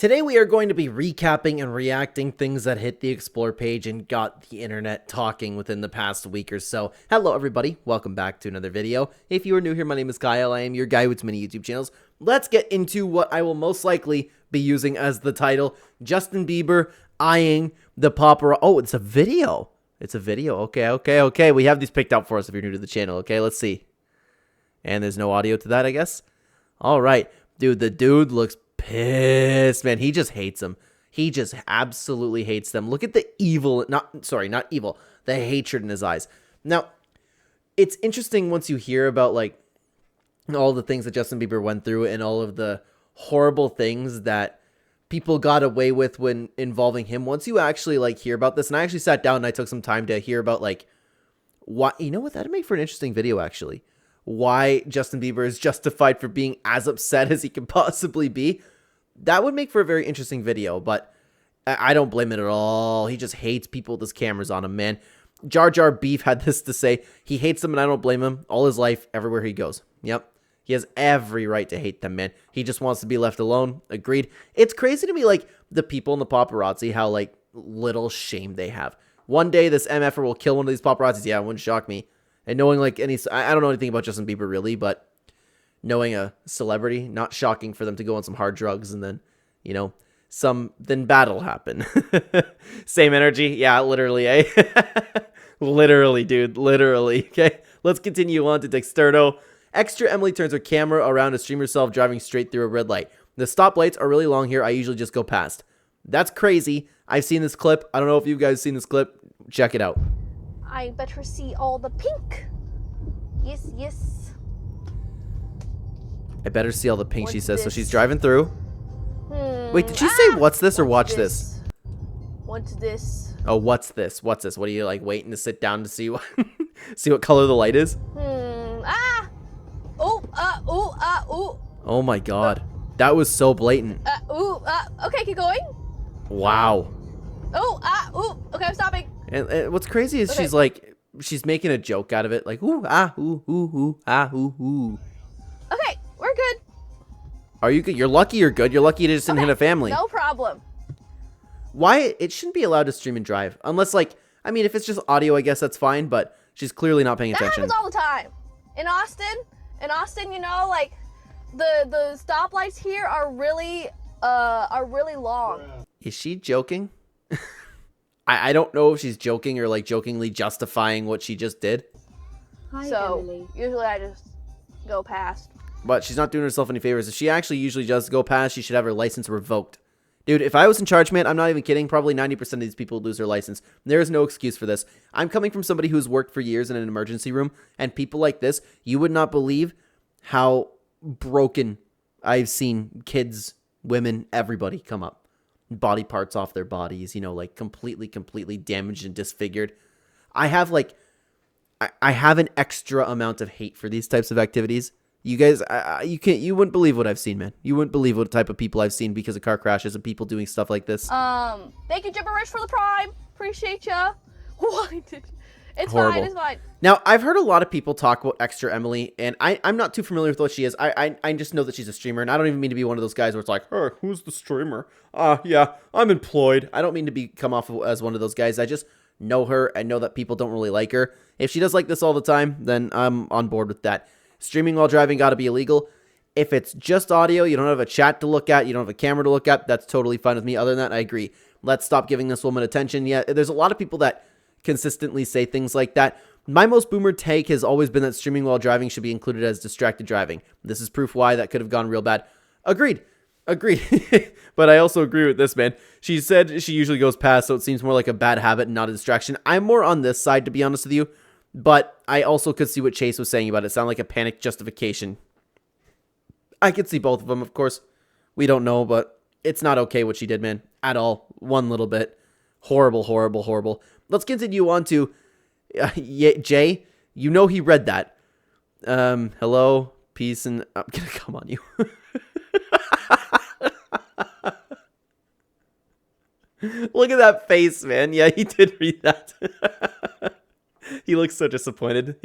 Today we are going to be recapping and reacting things that hit the Explore page and got the internet talking within the past week or so. Hello everybody, welcome back to another video. If you are new here, my name is Kyle, I am your guy with many YouTube channels. Let's get into what I will most likely be using as the title. Justin Bieber eyeing the paparazzi. Oh, it's a video. It's a video, okay. We have these picked out for us if you're new to the channel, okay? Let's see. And there's no audio to that, I guess? Alright, dude, the dude looks pissed, man. He just hates them. He just absolutely hates them. Look at the evil, not evil, the hatred in his eyes. Now, it's interesting once you hear about like all the things that Justin Bieber went through and all of the horrible things that people got away with when involving him. Once you actually like hear about this, and I actually sat down and I took some time to hear about like what, you know what, that'd make for an interesting video actually. Why Justin Bieber is justified for being as upset as he can possibly be. That would make for a very interesting video, but I don't blame it at all. He just hates people with his cameras on him, man. Jar Jar Beef had this to say. He hates them, and I don't blame him. All his life, everywhere he goes. Yep. He has every right to hate them, man. He just wants to be left alone. Agreed. It's crazy to me, like, the people in the paparazzi, how, like, little shame they have. One day, this MFer will kill one of these paparazzis. Yeah, it wouldn't shock me. And knowing, like, I don't know anything about Justin Bieber, really, but knowing a celebrity, not shocking for them to go on some hard drugs and then, you know, then battle happen. Same energy. Yeah, literally, eh? Literally, dude. Literally. Okay, let's continue on to Dexterno. ExtraEmily turns her camera around to stream herself driving straight through a red light. The stoplights are really long here. I usually just go past. That's crazy. I've seen this clip. I don't know if you guys seen this clip. Check it out. I better see all the pink. Yes, yes. I better see all the pink, What's she says. this? So she's driving through. Wait, did she say what's this or watch this? What's this? Oh, what's this? What's this? What are you like waiting to sit down to see what see what color the light is? Oh my god. That was so blatant. Okay, keep going. Wow. Okay, I'm stopping. And what's crazy is Okay. she's making a joke out of it, like ooh, ooh. Okay, we're good. Are you good? You're lucky you're good. You're lucky you just didn't hit a family. No problem. Why? It shouldn't be allowed to stream and drive. Unless, like, I mean, if it's just audio, I guess that's fine, but she's clearly not paying That attention. happens all the time. In Austin, you know, like, the stoplights here are really long. Is she joking? I don't know if she's joking or, like, jokingly justifying what she just did. Hi, So, Emily. usually I just go past. But she's not doing herself any favors. If she actually usually does go past, she should have her license revoked. Dude, if I was in charge, man, I'm not even kidding. Probably 90% of these people lose their license. There is no excuse for this. I'm coming from somebody who's worked for years in an emergency room, and people like this, you would not believe how broken I've seen kids, women, everybody come up. Body parts off their bodies, you know, like completely damaged and disfigured. I have like, I have an extra amount of hate for these types of activities. You guys, you wouldn't believe what I've seen, man. You wouldn't believe what type of people I've seen because of car crashes and people doing stuff like this. Thank you, Jibber Rich, for the prime. Appreciate ya. Why did? It's Horrible. fine. It's fine. Now, I've heard a lot of people talk about ExtraEmily, and I'm not too familiar with what she is. I just know that she's a streamer, and I don't even mean to be one of those guys where it's like, hey, who's the streamer? Yeah, I'm employed. I don't mean to come off as one of those guys. I just know her and know that people don't really like her. If she does like this all the time, then I'm on board with that. Streaming while driving got to be illegal. If it's just audio, you don't have a chat to look at, you don't have a camera to look at, that's totally fine with me. Other than that, I agree. Let's stop giving this woman attention. Yeah, there's a lot of people that consistently say things like that. My most boomer take has always been that streaming while driving should be included as distracted driving. This is proof why that could have gone real bad. Agreed. But I also agree with this, man. She said she usually goes past, so it seems more like a bad habit and not a distraction. I'm more on this side, to be honest with you. But I also could see what Chase was saying about it. It sounded like a panic justification. I could see both of them, of course. We don't know, but it's not okay what she did, man. At all. One little bit. Horrible. Let's continue on to Jay. You know he read that. Hello, peace, and I'm gonna come on you. Look at that face, man. Yeah, he did read that. He looks so disappointed.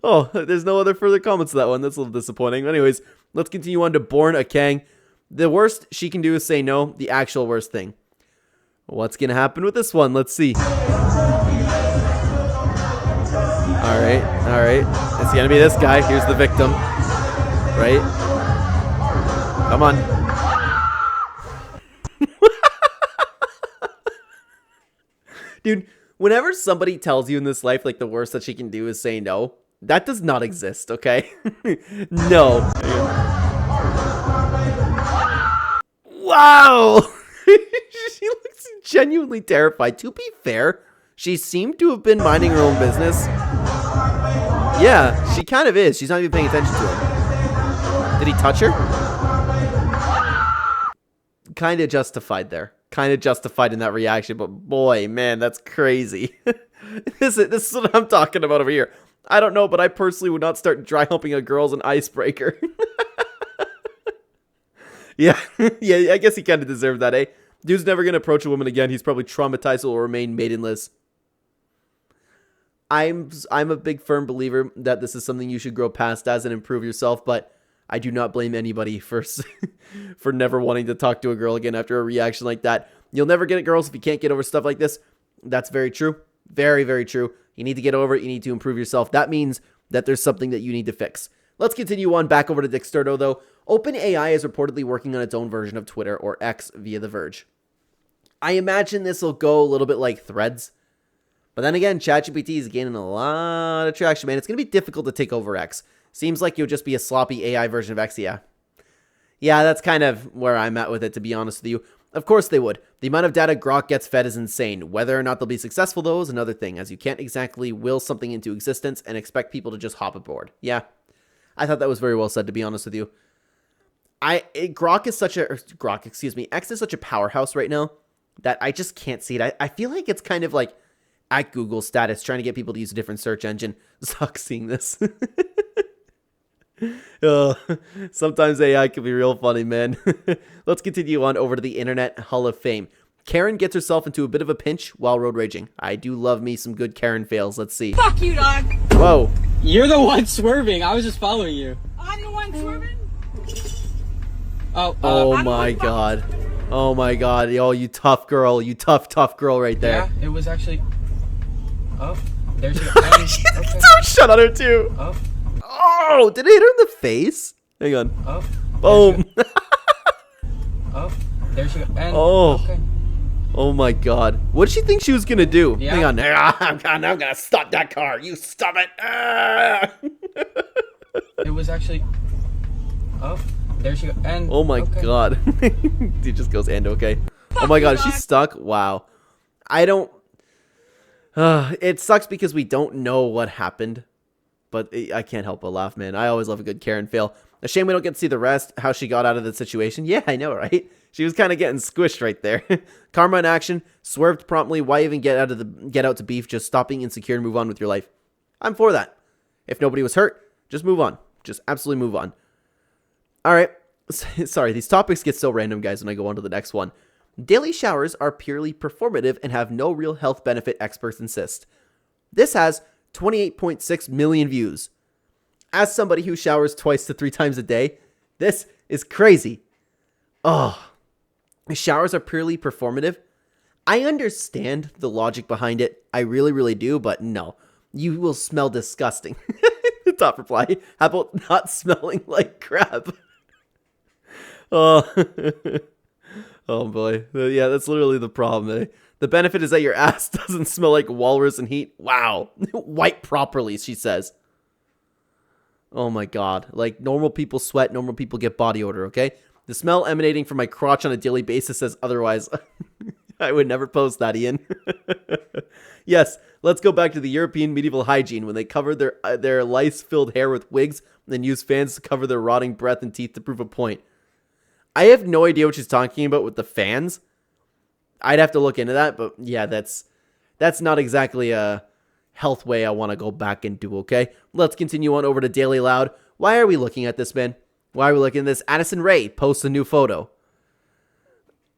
Oh, there's no other further comments to that one. That's a little disappointing. Anyways, let's continue on to Born a Kang. The worst she can do is say no. The actual worst thing. What's going to happen with this one? Let's see. All right. All right. It's going to be this guy. Here's the victim. Right? Come on. Dude, whenever somebody tells you in this life, like, the worst that she can do is say no, that does not exist, okay? No. Wow! She looks genuinely terrified. To be fair, she seemed to have been minding her own business. Yeah, she kind of is. She's not even paying attention to him. Did he touch her? Kind of justified there. Kind of justified in that reaction, but boy, man, that's crazy. This is what I'm talking about over here. I don't know, but I personally would not start dry humping a girl as an icebreaker. Yeah, yeah, I guess he kind of deserved that, eh? Dude's never going to approach a woman again. He's probably traumatized or will remain maidenless. I'm a big firm believer that this is something you should grow past as and improve yourself, but I do not blame anybody for never wanting to talk to a girl again after a reaction like that. You'll never get it, girls, if you can't get over stuff like this. That's very true. Very, very true. You need to get over it. You need to improve yourself. That means that there's something that you need to fix. Let's continue on back over to Dexterdo, though. OpenAI is reportedly working on its own version of Twitter, or X, via The Verge. I imagine this will go a little bit like Threads. But then again, ChatGPT is gaining a lot of traction, man. It's going to be difficult to take over X. Seems like you'll just be a sloppy AI version of X, yeah. Yeah, that's kind of where I'm at with it, to be honest with you. Of course they would. The amount of data Grok gets fed is insane. Whether or not they'll be successful, though, is another thing, as you can't exactly will something into existence and expect people to just hop aboard. Yeah, I thought that was very well said, to be honest with you. X is such a powerhouse right now that I just can't see it. I feel like it's kind of like at Google status, trying to get people to use a different search engine. Sucks seeing this. Sometimes AI can be real funny, man. Let's continue on over to the Internet Hall of Fame. Karen gets herself into a bit of a pinch while road raging. I do love me some good Karen fails. Let's see. Fuck you, dog. Whoa. You're the one swerving. I was just following you. I'm the one swerving? Oh my god. Oh my god. Yo, you tough girl. You tough girl right there. Yeah, it was actually... Oh, there's your... Okay. Don't shut on her too. Oh, did it hit her in the face? Hang on. Oh. Boom. Oh, there she goes. And, oh. Okay. Oh my god. What did she think she was gonna do? Yeah. Hang on. I'm gonna stop that car. You stop it. It was actually... Oh, there she goes. And, oh my god. He just goes, and okay. Oh my god, she's stuck? Wow. I don't... it sucks because we don't know what happened. But I can't help but laugh, man. I always love a good Karen fail. A shame we don't get to see the rest, how she got out of the situation. Yeah, I know, right? She was kind of getting squished right there. Karma in action, swerved promptly. Why even get out to beef? Just stop being insecure and move on with your life. I'm for that. If nobody was hurt, just move on. Just absolutely move on. All right. Sorry, these topics get so random, guys, when I go on to the next one. Daily showers are purely performative and have no real health benefit, experts insist. This has 28.6 million views. As somebody who showers 2 to 3 times a day, this is crazy. Oh, showers are purely performative. I understand the logic behind it. I really, really do, but no. You will smell disgusting. Top reply. How about not smelling like crap? Oh, oh boy. Yeah, that's literally the problem, eh? The benefit is that your ass doesn't smell like walrus and heat. Wow. Wipe properly, she says. Oh my god. Like, normal people sweat, normal people get body odor, okay? The smell emanating from my crotch on a daily basis says otherwise. I would never post that, Ian. Yes, let's go back to the European medieval hygiene when they covered their lice-filled hair with wigs and then used fans to cover their rotting breath and teeth to prove a point. I have no idea what she's talking about with the fans. I'd have to look into that, but yeah, that's not exactly a health way I want to go back and do, okay? Let's continue on over to Daily Loud. Why are we looking at this, man? Why are we looking at this? Addison Rae posts a new photo.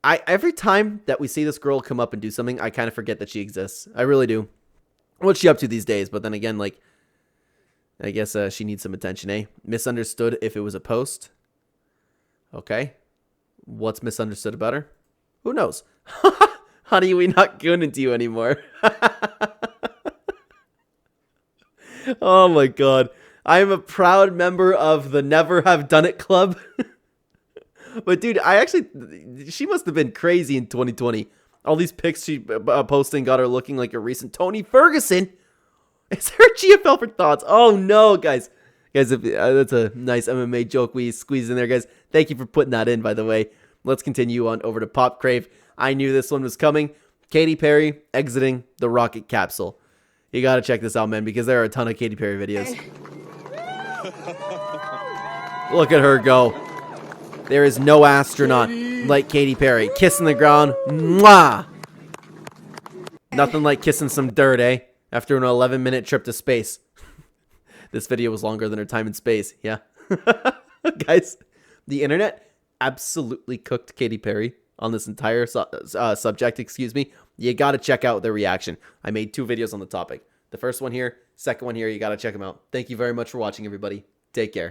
Every time that we see this girl come up and do something, I kind of forget that she exists. I really do. What's she up to these days? But then again, like, I guess she needs some attention, eh? Misunderstood if it was a post. Okay. What's misunderstood about her? Who knows? Honey, we not gooning to you anymore. Oh my god. I am a proud member of the Never Have Done It Club. But dude, she must have been crazy in 2020. All these pics she posting got her looking like a recent Tony Ferguson. Is there a GFL for thoughts? Oh no, guys. Guys, that's a nice MMA joke we squeezed in there, guys. Thank you for putting that in, by the way. Let's continue on over to Pop Crave. I knew this one was coming. Katy Perry exiting the rocket capsule. You gotta check this out, man, because there are a ton of Katy Perry videos. Look at her go. There is no astronaut like Katy Perry. Kissing the ground. Mwah! Nothing like kissing some dirt, eh? After an 11-minute trip to space. This video was longer than her time in space. Yeah. Guys, the internet absolutely cooked Katy Perry on this entire subject, excuse me. You gotta check out their reaction. I made 2 videos on the topic. The first one here, second one here, you gotta check them out. Thank you very much for watching, everybody. Take care.